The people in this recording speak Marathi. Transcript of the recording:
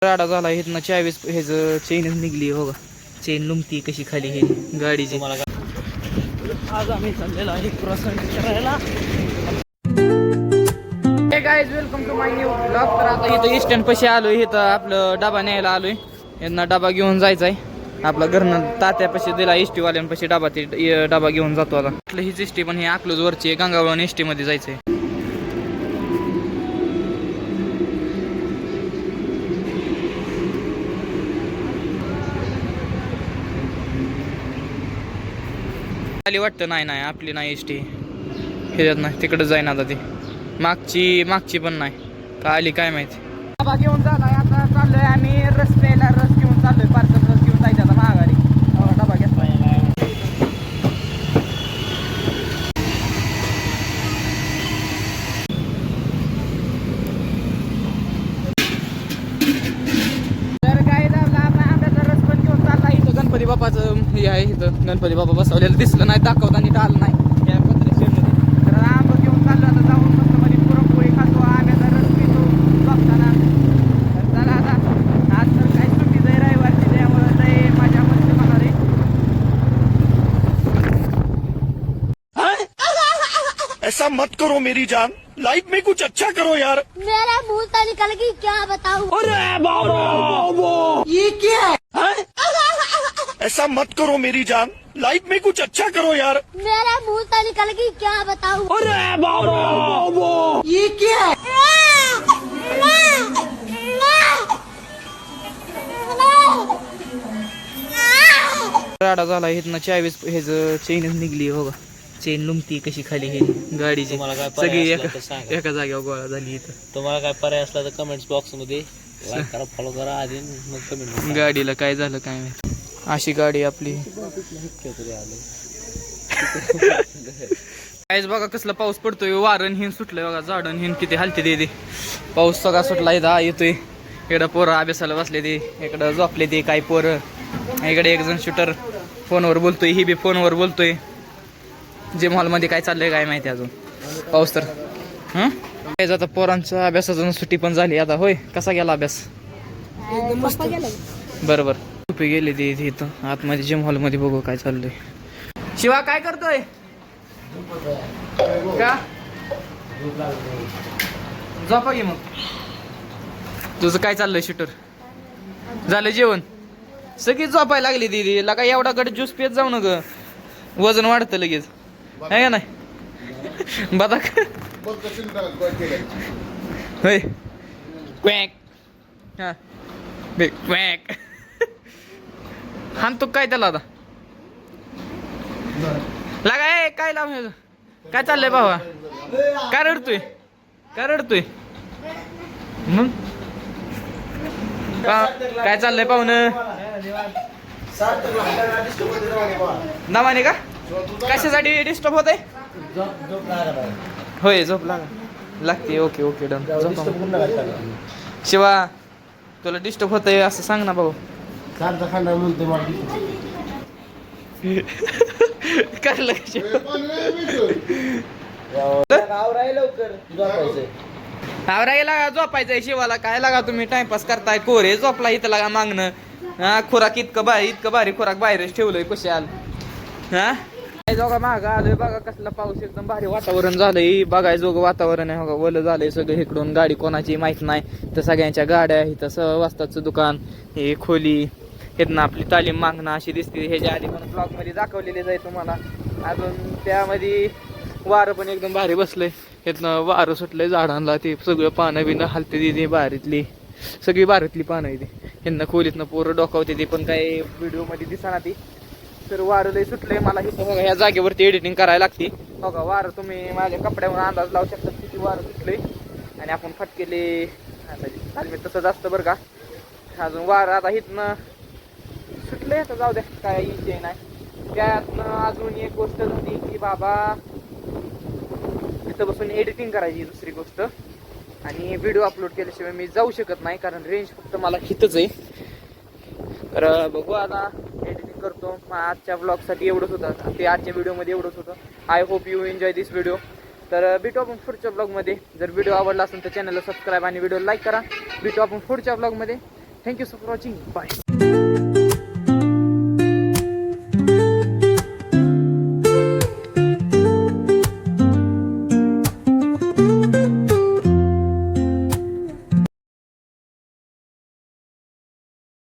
राडा झाला इथनं 40 ह्याच चेनच निघली बघा. चेन लुमती कशी खाली हे गाडीची. आज आम्ही चाललेलो आहे क्रॉसिंग करायला. Hey guys welcome to my new blog. तर आता इथं स्टँड पाशी आलोय. इथं आपलं डबा न्यायला आलोय. यांना डबा घेऊन जायचा आहे. आपला घरनं तात्यापाशी दिला एसटी वाल्यांपाशी डबा. ते डबा घेऊन जातो आता. आपलं हीच एसटी पण हे अकलूज वरची गंगावळण एसटी मध्ये जायचंय. आली वाटतं. नाही आपली नाही एसटी ह्याच्यात नाही. तिकडे जाईन आता ती मागची पण नाही का आली काय माहिती. डबा घेऊन झालाय. आता चाललोय आम्ही रस्त्याला. रस घेऊन चाललोय. पार्सल रस घेऊन जायचं आता महागारी. डबा घेतला. तर काय झालं आता आंब्याचा रस पण घेऊन चालला. इथं गणपती बाप्पाचं हे आहे. इथं गणपती बाप्पा बसवलेलं दिसलं नाही. दाखवताना आलं नाही या पत्रेश्वरमध्ये. तर आंबा घेऊन चाललो आता. जाऊन मस्त मध्ये पुरणपोळी खातो. आंब्याचा रस पितो बघताना. तर चला आता. आज तर काय सुट्टीच आहे रविवारची. त्यामुळे लय माझ्या मस्त होणार आहे. ऐसा मत करो मेरी जान, लाइफ में कुछ अच्छा करो यार. मेरा मुंह से निकल गई क्या बताऊं. अरे बाबा ये क्या है? ऐसा मत करो मेरी जान, लाइफ में कुछ अच्छा करो यार. मेरा मुंह से निकल गई क्या बताऊं. अरे बाबा ये क्या है? राडा झाला इथनं 40 ह्याच चेनच निघली बघा. चेन लुमती कशी खाली हे गाडीची. सगळी एका जागेवर गोळा झाली. इथं तुम्हाला काय पर्याय असला तर कमेंट्स बॉक्स मध्ये लाईक करा, फॉलो करा आधी मग कमेंट. गाडीला काय झालं काय माहिती. अशी गाडी आपली. काहीच बघा कसला पाऊस पडतोय. वारण हिन सुटलंय बघा. झाडण हिन किती हलते दे. पाऊस सगळा सुटला. इथं येतोय. इकडं पोरं अभ्यासाला बसले ते. इकडं झोपले ते काही पोरं. इकडे एक जण शूटर फोनवर बोलतोय. ही बी फोनवर बोलतोय. जिम हॉलमध्ये काय चाललंय काय माहिती अजून. पाऊस तर काय आता पोरांच्या अभ्यासाचं सुट्टी पण झाली आता. होय कसा गेला अभ्यास. बरोबर झोपी गेले ते इथं आतमध्ये जिम हॉलमध्ये. बघू काय चाललंय. शिवा काय करतोय का. झोपा घे मग. तुझं काय चाललंय शूटर. झालं जेवण. सगळी झोपायला लागली दीदी. लगा एवढा कडे ज्यूस पित जाऊ न ग. वजन वाढतं लगेच आहे का नाही. बदाक होय क्वॅक. हा क्वॅक हान तू काय त्याला आता लागा. काय लाव काय चाललंय बाबा. काय रडतोय मग काय चाललंय पाहुणं. नावाने का कशासाठी डिस्टर्ब होत आहे. होय झोप लागते. Okay done. शिवा तुला डिस्टर्ब होत आहे असं सांग ना भाऊ. करलं आवरायला झोपायचंय शिवाला. काय लागा तुम्ही टाइमपास करताय. कोरे झोपला इथं लागा मागणं. हा खुराक इतकं भारी खुराक बाहेरच ठेवलंय. कशाल हा जोगा मागं आलोय. बघा कसला पाऊस. एकदम भारी वातावरण झालंय. बघाय जोगं वातावरण आहे. बघा वलं झालंय सगळं. इकडून गाडी कोणाची माहित नाही. तर सगळ्यांच्या गाड्या इथं सहवास्ताचं दुकान. हे खोली इथनं आपली तालीम मागणं अशी दिसते. ह्याच्या आधी पण ब्लॉग मध्ये दाखवलेले जाईल तुम्हाला. अजून त्यामध्ये वारं पण एकदम भारी बसलंय. इथनं वारं सुटलंय झाडांना. ते सगळं पानं बिनं हलते तिथे बाहेरीतली. सगळी बाहेरीतली पानं आहे ती. ह्यांना खोलीतनं पोरं डोकावते ते पण काही व्हिडिओ मध्ये दिसना ती. तर वारं लय सुटलंय. मला इथं बघा ह्या जागेवरती एडिटिंग करायला लागते. बघा वारं तुम्ही माझ्या कपड्यावर अंदाज लावू शकता किती वारं सुटलंय. आणि आपण फटकेले तालमीत तसंच असतं बरं का. अजून वारं आता इथनं सुटलंय. आता जाऊ द्या काय विषय नाही. त्यातनं अजून एक गोष्ट झाली की बाबा तिथं बसून एडिटिंग करायची दुसरी गोष्ट. आणि व्हिडिओ अपलोड केल्याशिवाय मी जाऊ शकत नाही. कारण रेंज फक्त मला हितच आहे. तर बघू आता एडिटिंग करतो. आजच्या ब्लॉगसाठी एवढंच होतं. ते आजच्या व्हिडिओमध्ये एवढंच होतं. I hope you enjoy this video. तर भेटू आपण पुढच्या ब्लॉगमध्ये. जर व्हिडिओ आवडला असेल तर चॅनलला सबस्क्राईब आणि व्हिडिओ लाईक करा. भेटू आपण पुढच्या ब्लॉगमध्ये. Thank you for watching bye.